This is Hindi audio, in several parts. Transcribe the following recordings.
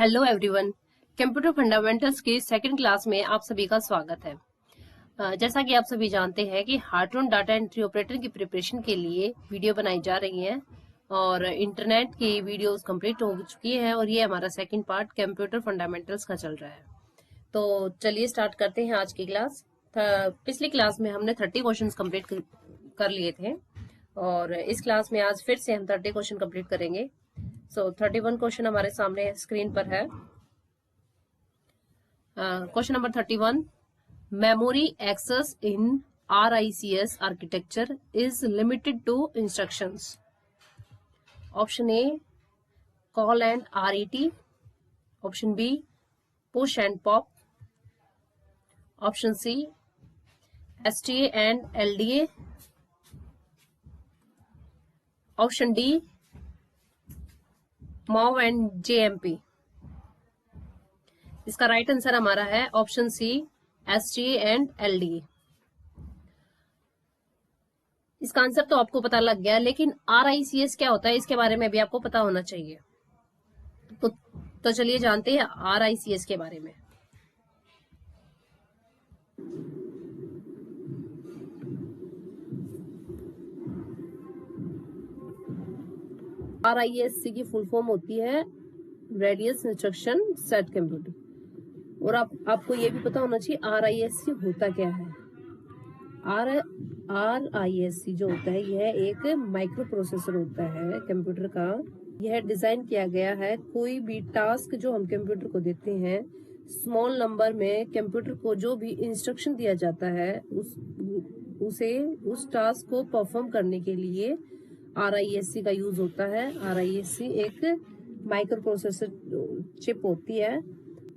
Hello everyone. कंप्यूटर फंडामेंटल्स की सेकंड क्लास में आप सभी का स्वागत है। जैसा कि आप सभी जानते हैं कि हार्ट्रॉन डाटा एंट्री ऑपरेटर की प्रिपरेशन के लिए वीडियो बनाई जा रही है और इंटरनेट की वीडियोस कंप्लीट हो चुकी है और ये हमारा सेकंड पार्ट कंप्यूटर फंडामेंटल्स का चल रहा है। तो चलिए स्टार्ट करते हैं आज की क्लास। पिछली क्लास में हमने 30 क्वेश्चन कंप्लीट कर लिए थे और इस क्लास में आज फिर से हम 30 क्वेश्चन कंप्लीट करेंगे। 31 क्वेश्चन हमारे सामने स्क्रीन पर है। Question number 31, memory access in RICS architecture is limited to instructions. Option A call and RET, option B push and pop, option C STA and LDA, option D MOV and JMP। इसका राइट आंसर हमारा है option C STA and LDA। इसका आंसर तो आपको पता लग गया, लेकिन RICS क्या होता है इसके बारे में भी आपको पता होना चाहिए। तो चलिए जानते हैं RICS के बारे में। RISC की फुल फॉर्म होती है रेडियस इंस्ट्रक्शन सेट कंप्यूटर। और आपको ये भी पता होना चाहिए RISC होता क्या है। RISC जो होता है यह एक माइक्रो प्रोसेसर होता है कंप्यूटर का। यह डिजाइन किया गया है कोई भी टास्क जो हम कंप्यूटर को देते हैं, स्मॉल नंबर में कंप्यूटर को जो भी इंस्ट्रक्शन दिया जाता है उस टास्क को परफॉर्म करने के लिए RISC का यूज होता है। RISC एक माइक्रो प्रोसेसर चिप होती है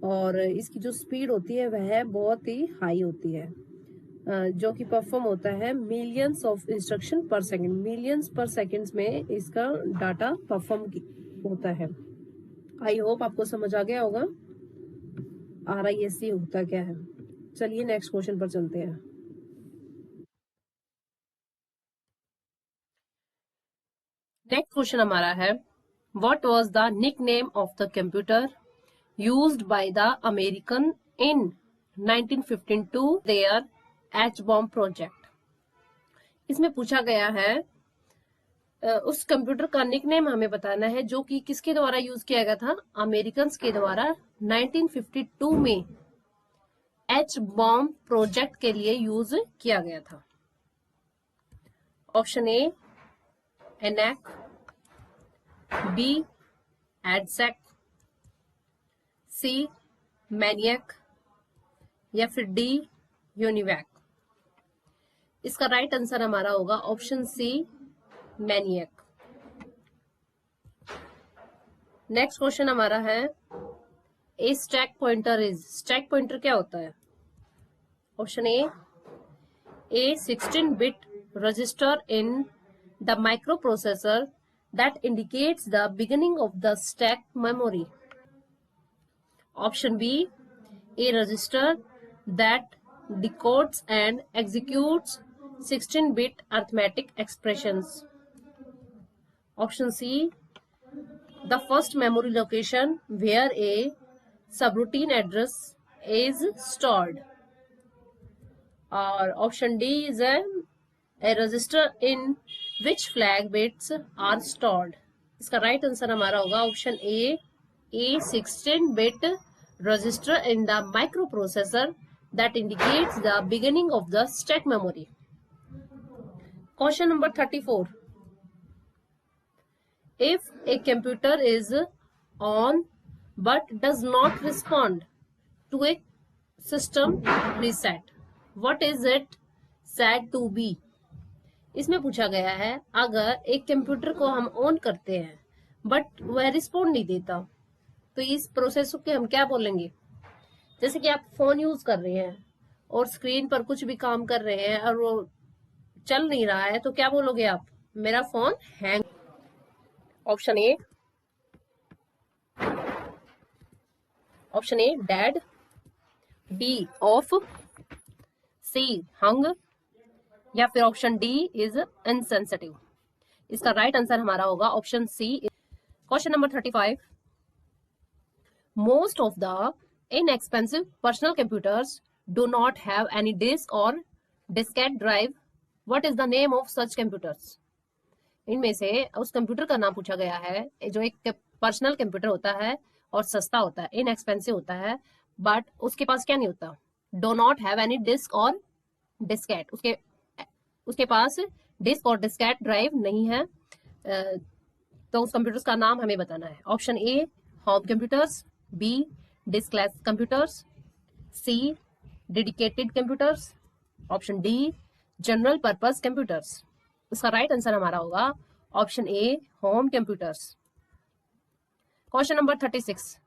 और इसकी जो स्पीड होती है वह बहुत ही हाई होती है, जो कि परफॉर्म होता है मिलियंस ऑफ इंस्ट्रक्शन पर सेकंड। मिलियंस पर सेकंड्स में इसका डाटा परफॉर्म होता है। आई होप आपको समझ आ गया होगा RISC होता क्या है। चलिए नेक्स्ट क्वेश्चन पर चलते हैं। नेक्स्ट क्वेश्चन हमारा है, what was the nickname of the computer used by the American in 1952 their H bomb project. इसमें पूछा गया है उस कंप्यूटर का निकनेम हमें बताना है जो कि किसके द्वारा यूज किया गया था, अमेरिकन के द्वारा 1952 में एच बॉम्ब प्रोजेक्ट के लिए यूज किया गया था। Option A ENIAC, B EDSAC, C MANIAC या फिर डी यूनिवैक। इसका राइट आंसर हमारा होगा option C MANIAC. Next question हमारा है, a stack pointer is. Stack pointer क्या होता है? Option A 16-bit register in the microprocessor that indicates the beginning of the stack memory. Option B, a register that decodes and executes 16-bit arithmetic expressions. Option C, the first memory location where a subroutine address is stored. Or option D is a register in which flag bits are stored. इसका राइट आंसर हमारा होगा option A 16-bit register in the microprocessor that indicates the beginning of the stack memory. Question number 34. If a computer is on but does not respond to a system reset, what is it said to be? इसमें पूछा गया है अगर एक कंप्यूटर को हम ऑन करते हैं बट वह रिस्पॉन्ड नहीं देता तो इस प्रोसेस को हम क्या बोलेंगे। जैसे कि आप फोन यूज कर रहे हैं और स्क्रीन पर कुछ भी काम कर रहे हैं और वो चल नहीं रहा है तो क्या बोलोगे आप? मेरा phone hang. Option A dead, B off, C hung या फिर ऑप्शन डी इज इनसेंसिटिव। इसका राइट आंसर हमारा होगा option C. Question number 35, Most of the inexpensive personal computers do not have any disk or diskette drive. What is the name of such computers? इनमें से उस कंप्यूटर का नाम पूछा गया है जो एक पर्सनल कंप्यूटर होता है और सस्ता होता है, इनएक्सपेंसिव होता है, बट उसके पास क्या नहीं होता, do not have any disk और डिस्केट, उसके पास डिस्क और डिस्केट ड्राइव नहीं है। तो उस कंप्यूटर्स का नाम हमें बताना है। Option A home computers, B diskless computers, C dedicated computers, option D general purpose computers. इसका राइट आंसर हमारा होगा option A home computers. Question number 36,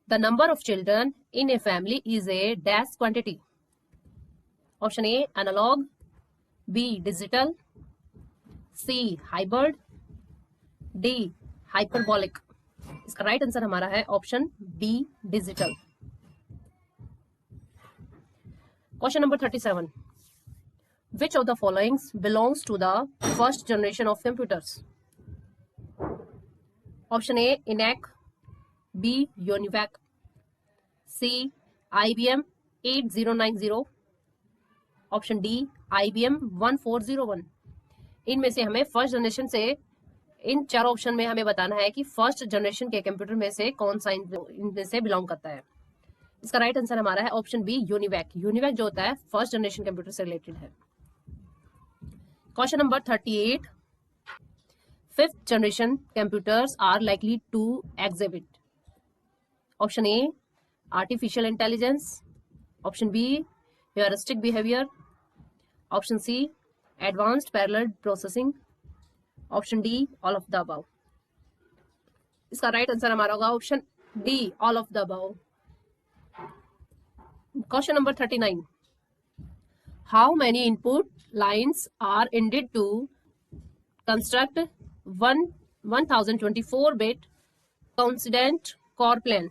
the number of children in a family is a dash quantity. Option A analogue, B digital, C hybrid, D hyperbolic. इसका राइट आंसर हमारा है option B digital. Question number 37, which of the following belongs to the first generation of computers? Option A ENIAC, B UNIVAC, C IBM 8090, option D IBM 1401। इनमें से हमें फर्स्ट जनरेशन से, इन चार ऑप्शन में हमें बताना है कि फर्स्ट जनरेशन के कंप्यूटर में से कौन सा इनमें से बिलोंग करता है। इसका राइट आंसर हमारा है ऑप्शन बी यूनिवैक। यूनिवैक जो होता है फर्स्ट जनरेशन कंप्यूटर से रिलेटेड है। Question number 38, fifth generation computers are likely to exhibit. Option A artificial intelligence, option B heuristic behaviour, option C advanced parallel processing, option D all of the above. इसका राइट आंसर हमारा होगा option D all of the above. Question number 39, how many input lines are needed to construct 1024-bit coincident core plan?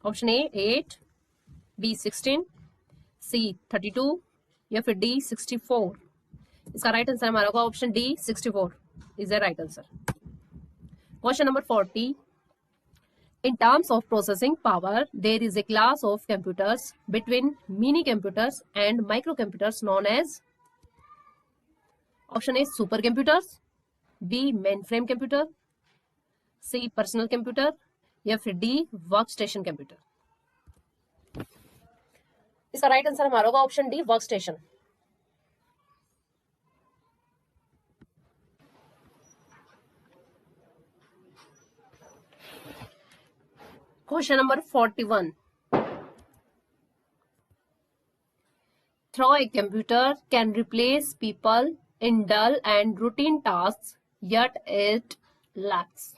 Option A 8, B 16, सी 32 या फिर डी 64। इसका राइट आंसर हमारा होगा option D 64 is the right answer. Question number 40, in terms of processing power, there is a class of computers between mini computers and microcomputers known as? Option A supercomputers, B mainframe computer, C personal computer या फिर D workstation computer। इसका राइट आंसर हमारा होगा option D workstation. Question number 41, through a computer can replace people in dull and routine tasks, yet it lacks.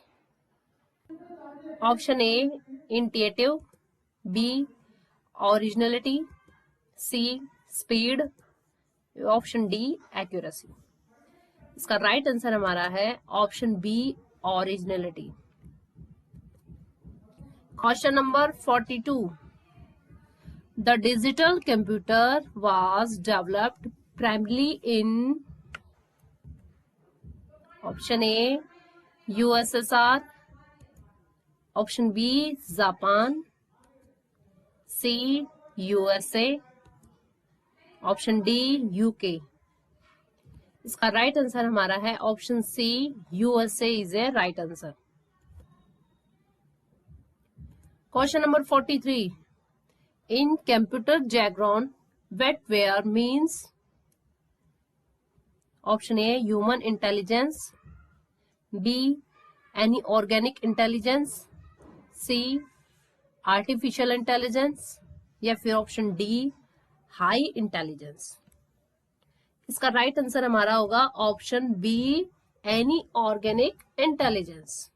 Option A intuitive, B originality, C speed, option D accuracy। इसका राइट आंसर हमारा है option B originality. Question number 42, the digital computer was developed primarily in option A USSR, option B Japan, C USA, option D UK। इसका राइट आंसर हमारा है option C USA is a right answer. Question number 43, in computer jargon wetware means? Option A human intelligence, B any organic intelligence, C artificial intelligence या फिर ऑप्शन डी हाई इंटेलिजेंस। इसका राइट आंसर हमारा होगा option B any organic intelligence.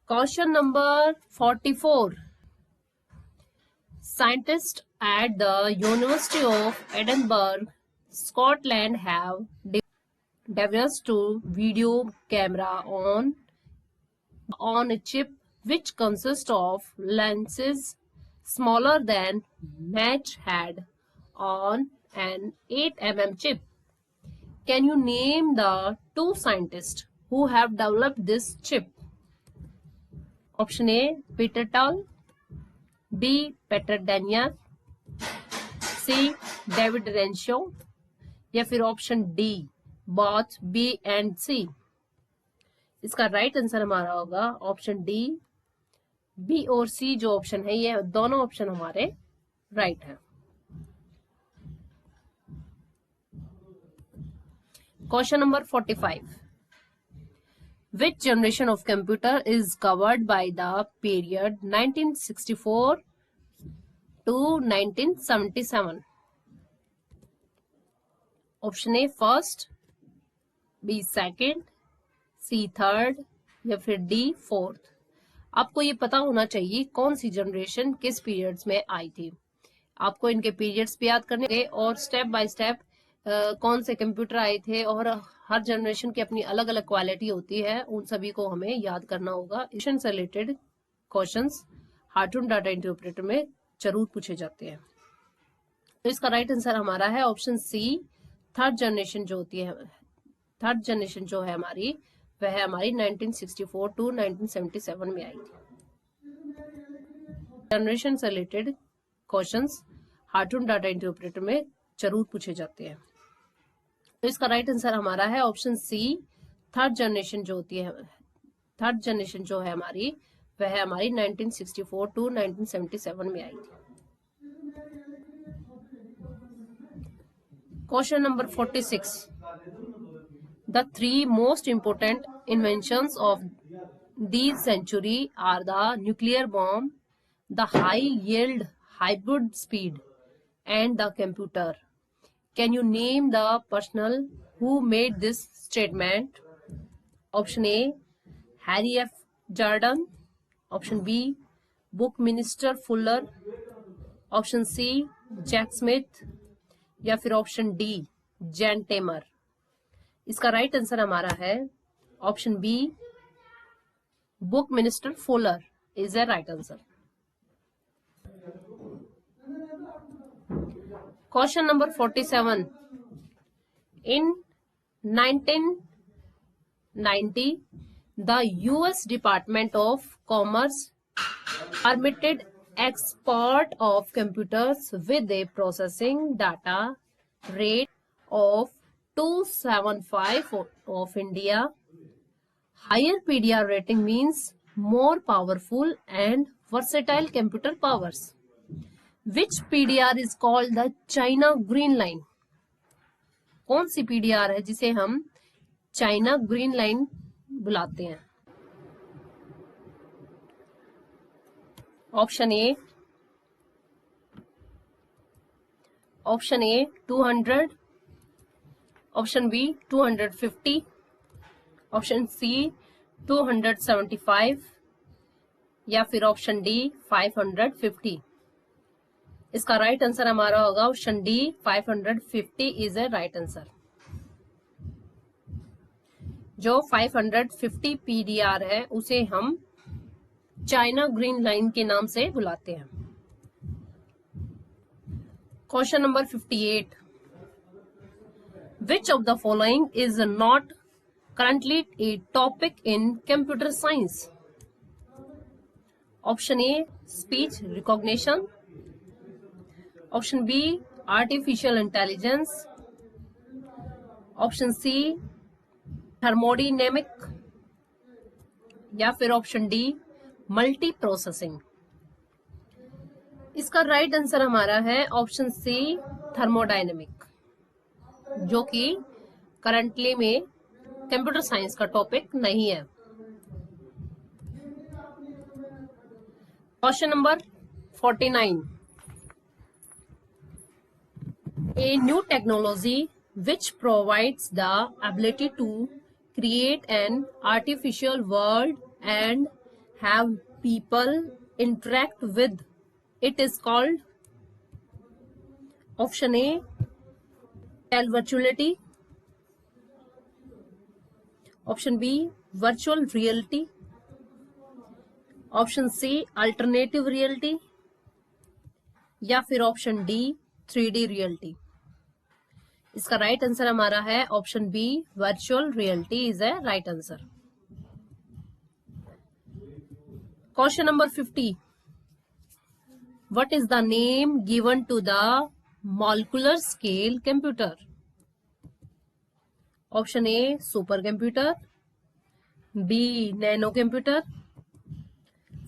Question number 44, scientists at the University of Edinburgh, Scotland have developed a video camera on a chip which consists of lenses smaller than match head on an 8 mm chip. Can you name the two scientists who have developed this chip? Option A Peter Tall, B Peter Danier, C David Renshaw, या फिर option D both B and C. इसका राइट आंसर हमारा होगा ऑप्शन डी। बी और सी जो ऑप्शन है, ये दोनों ऑप्शन हमारे राइट है। Question number 45, which generation of computer is covered by the period 1964 to 1977? Option A first, B second, C third, या फिर डी फोर्थ। आपको ये पता होना चाहिए कौन सी जनरेशन किस पीरियड्स में आई थी। आपको इनके पीरियड्स भी याद करने और स्टेप बाय स्टेप कौन से कंप्यूटर आए थे, और हर जनरेशन की अपनी अलग अलग क्वालिटी होती है, उन सभी को हमें याद करना होगा। इससे रिलेटेड क्वेश्चंस हार्टून डाटा इंटरप्रेटर में जरूर पूछे जाते हैं। तो इसका राइट आंसर हमारा है ऑप्शन सी। थर्ड जनरेशन जो होती है, थर्ड जनरेशन जो है हमारी, वह हमारी 1964 टू 1977 में आई थी। जनरेशन से रिलेटेड क्वेश्चंस हार्टून डाटा इंटरप्रेटर में जरूर पूछे जाते हैं। तो इसका राइट आंसर हमारा है ऑप्शन सी। थर्ड जनरेशन जो होती है, थर्ड जनरेशन जो है हमारी, वह हमारी 1964 टू 1977 में आई थी। Question number 46, the three most important inventions of this century are the nuclear bomb, the high yield hybrid speed, and the computer. Can you name the person who made this statement? Option A, Harry F. Jordan. Option B, Buckminster Fuller. Option C, Jack Smith. या फिर ऑप्शन डी, जैन टेमर। इसका राइट आंसर हमारा है option B, Buckminster Fuller is a right answer. Question number 47, in 1990 the US department of commerce permitted export of computers with a processing data rate of 275 of India. Higher PDR rating means more powerful and versatile computer powers. Which PDR is called the China Green Line? कौन सी PDR है जिसे हम चाइना ग्रीन लाइन बुलाते हैं? Option A 200, option B 250, option C 275, या फिर ऑप्शन डी 550। इसका राइट आंसर हमारा होगा option D, 550 is a right answer. जो 550 पीडीआर है उसे हम चाइना ग्रीन लाइन के नाम से बुलाते हैं। Question number 58, which of the following is not currently a topic in computer science? Option A speech recognition, option B artificial intelligence, option C thermodynamic, या फिर ऑप्शन डी मल्टी प्रोसेसिंग। इसका राइट आंसर हमारा है ऑप्शन सी थर्मोडायनेमिक, जो कि करंटली में कंप्यूटर साइंस का टॉपिक नहीं है। Question number 49, a new technology which provides the ability to create an artificial world and have people interact with it is called? Option A, virtuality, option B, virtual reality, option C alternative reality, या फिर ऑप्शन डी 3D रियलिटी। इसका राइट आंसर हमारा है option B, virtual reality is a right answer. Question number 50. What is the name given to the molecular scale computer? Option A supercomputer, B nano computer,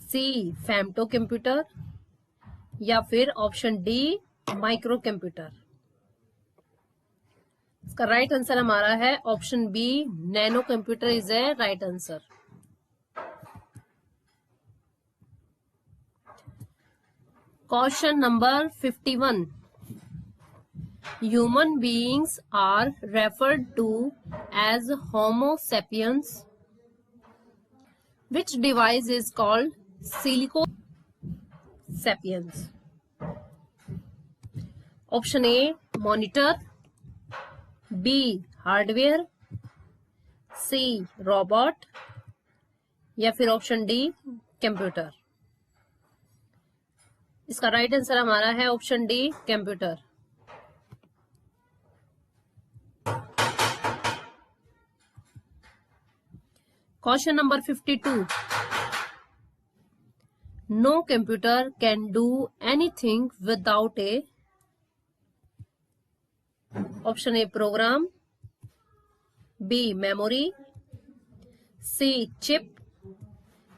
C femto computer या फिर ऑप्शन डी माइक्रो कंप्यूटर। इसका राइट आंसर हमारा है option B nano computer is a right answer. Question number 51. Human beings are referred to as Homo sapiens. Which device is called Silico sapiens? Option A monitor, B hardware, C robot या फिर ऑप्शन डी कंप्यूटर। इसका राइट आंसर हमारा है ऑप्शन डी कंप्यूटर। क्वेश्चन नंबर 52. No computer can do anything without a option A program, B memory, C chip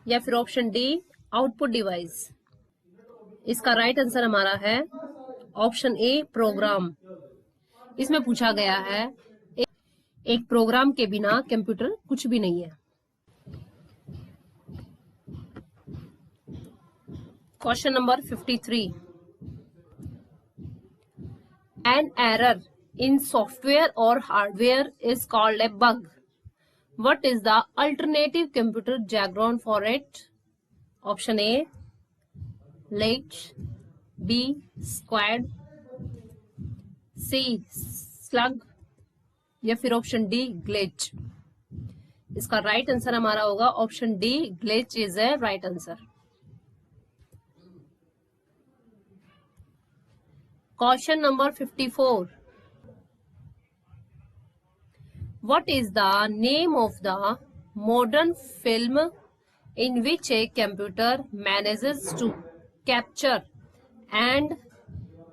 या फिर ऑप्शन डी आउटपुट डिवाइस। इसका राइट आंसर हमारा है ऑप्शन ए प्रोग्राम। इसमें पूछा गया है एक प्रोग्राम के बिना कंप्यूटर कुछ भी नहीं है। Question number 53. An error in software or hardware is called a bug. What is the alternative computer jargon for it? Option A glitch, B squad, C slug या फिर ऑप्शन डी ग्लिच। इसका राइट आंसर हमारा होगा option D glitch is a right answer. Question number 54. What is the name of the modern film in which a computer manages to capture and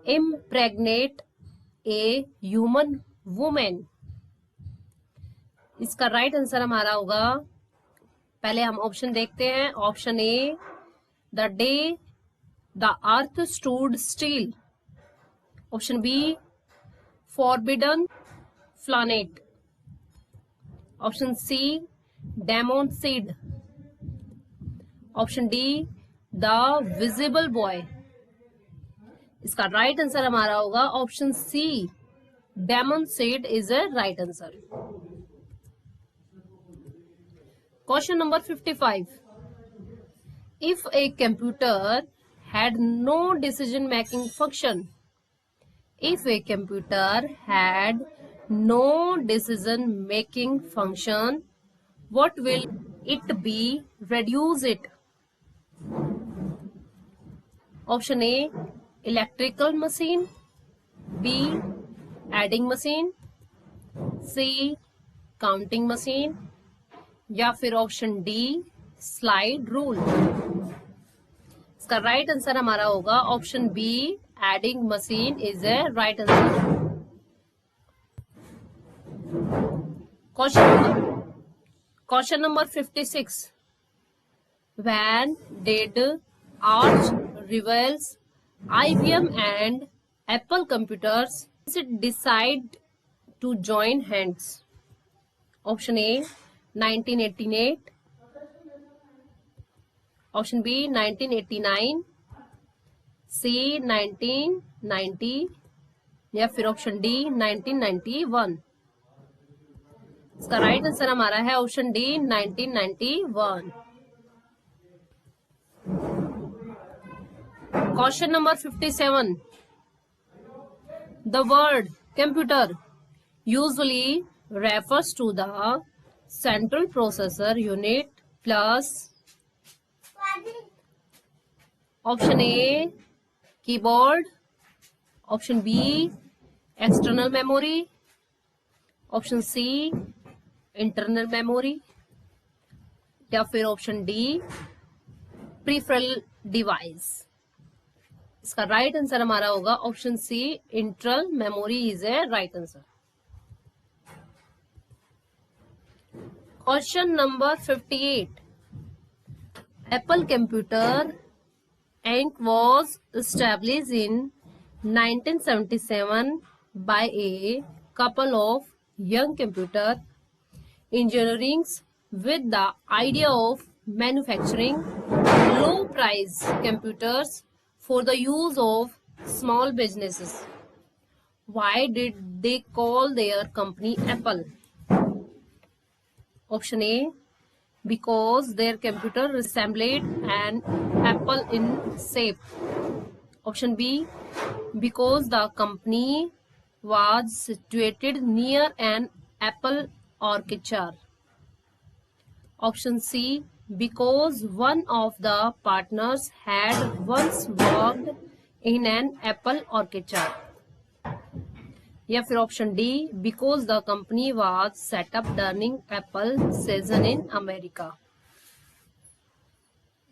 impregnate a human woman? इसका राइट आंसर हमारा होगा, पहले हम ऑप्शन देखते हैं। Option A the day the earth stood still, option B forbidden planet, option C demon seed, option D the visible boy. इसका राइट आंसर हमारा होगा option C demon seed is a right answer. Question number 55. If a computer had no decision making function, if a computer had no decision making function, what will it be? Reduce it. Option A electrical machine, B adding machine, C counting machine या फिर ऑप्शन डी स्लाइड रूल। इसका राइट आंसर हमारा होगा option be adding machine is a right answer. Question number 56. When did Arch rivals IBM and Apple computers decide to join hands? Option A 1988, option B 1989, C 1990 या फिर ऑप्शन डी 1991। इसका राइट आंसर हमारा है option D 1991। Question number 57. The word computer usually refers to the central processor unit plus option A keyboard, option B external memory, option C internal memory या फिर ऑप्शन डी प्रीफ्रल डिवाइस। इसका राइट आंसर हमारा होगा option C, internal memory is a right answer. Question number 58, Apple computer Inc. was established in 1977 by a couple of young computer engineers with the idea of manufacturing low-price computers for the use of small businesses. Why did they call their company Apple? Option A, because their computer resembled an apple in shape. Option B, because the company was situated near an apple orchard. Option C, because one of the partners had once worked in an apple orchard. या फिर option D, because the company was set up during apple season in America.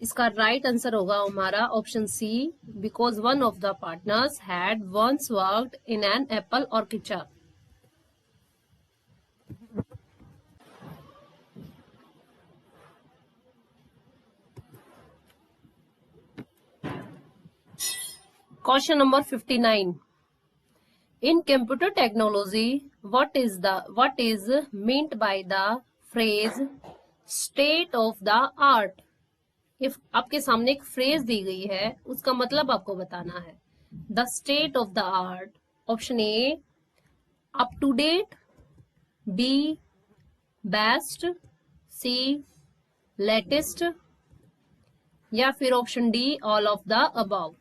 इसका राइट आंसर होगा हमारा option C, because one of the partners had once worked in an apple orchard. Question number 59, in computer technology, what is meant by the phrase state of the art? if आपके सामने एक फ्रेज दी गई है, उसका मतलब आपको बताना है। The state of the art, option A up to date, B best, C latest, या फिर option D all of the above.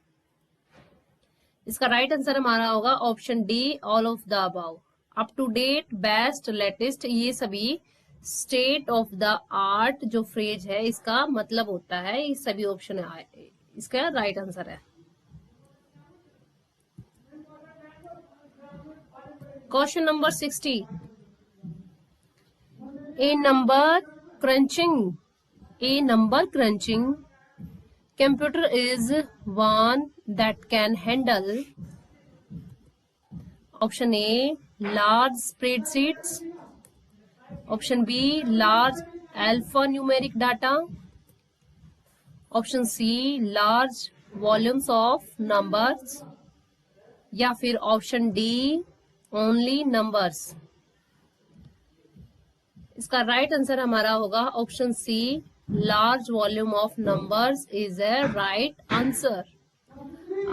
इसका राइट आंसर हमारा होगा option D all of the above. Up to date, best, latest, ये सभी स्टेट ऑफ द आर्ट जो फ्रेज है इसका मतलब होता है। ये सभी ऑप्शन इसका राइट आंसर है। Question number 60, a number crunching computer is one that can handle option A large spreadsheets, option B large alphanumeric data, option C large volumes of numbers, या फिर ऑप्शन D only numbers। इसका राइट आंसर हमारा होगा option C, large volume of numbers is a right answer.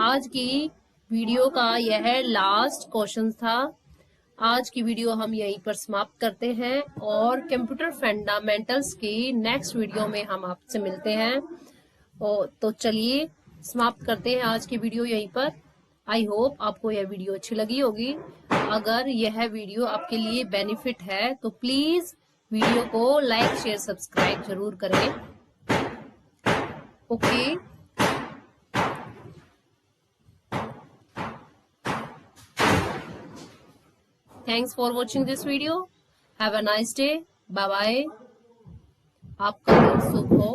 आज की वीडियो का यह लास्ट क्वेश्चन था। आज की वीडियो हम यहीं पर समाप्त करते हैं और कंप्यूटर फंडामेंटल्स की नेक्स्ट वीडियो में हम आपसे मिलते हैं। तो चलिए समाप्त करते हैं आज की वीडियो यहीं पर। आई होप आपको यह वीडियो अच्छी लगी होगी। अगर यह वीडियो आपके लिए बेनिफिट है तो प्लीज वीडियो को लाइक, शेयर, सब्सक्राइब जरूर करें। Okay, thanks for watching this video. Have a nice day, bye bye. आपका दिन शुभ हो।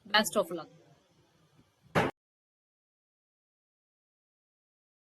Best of luck.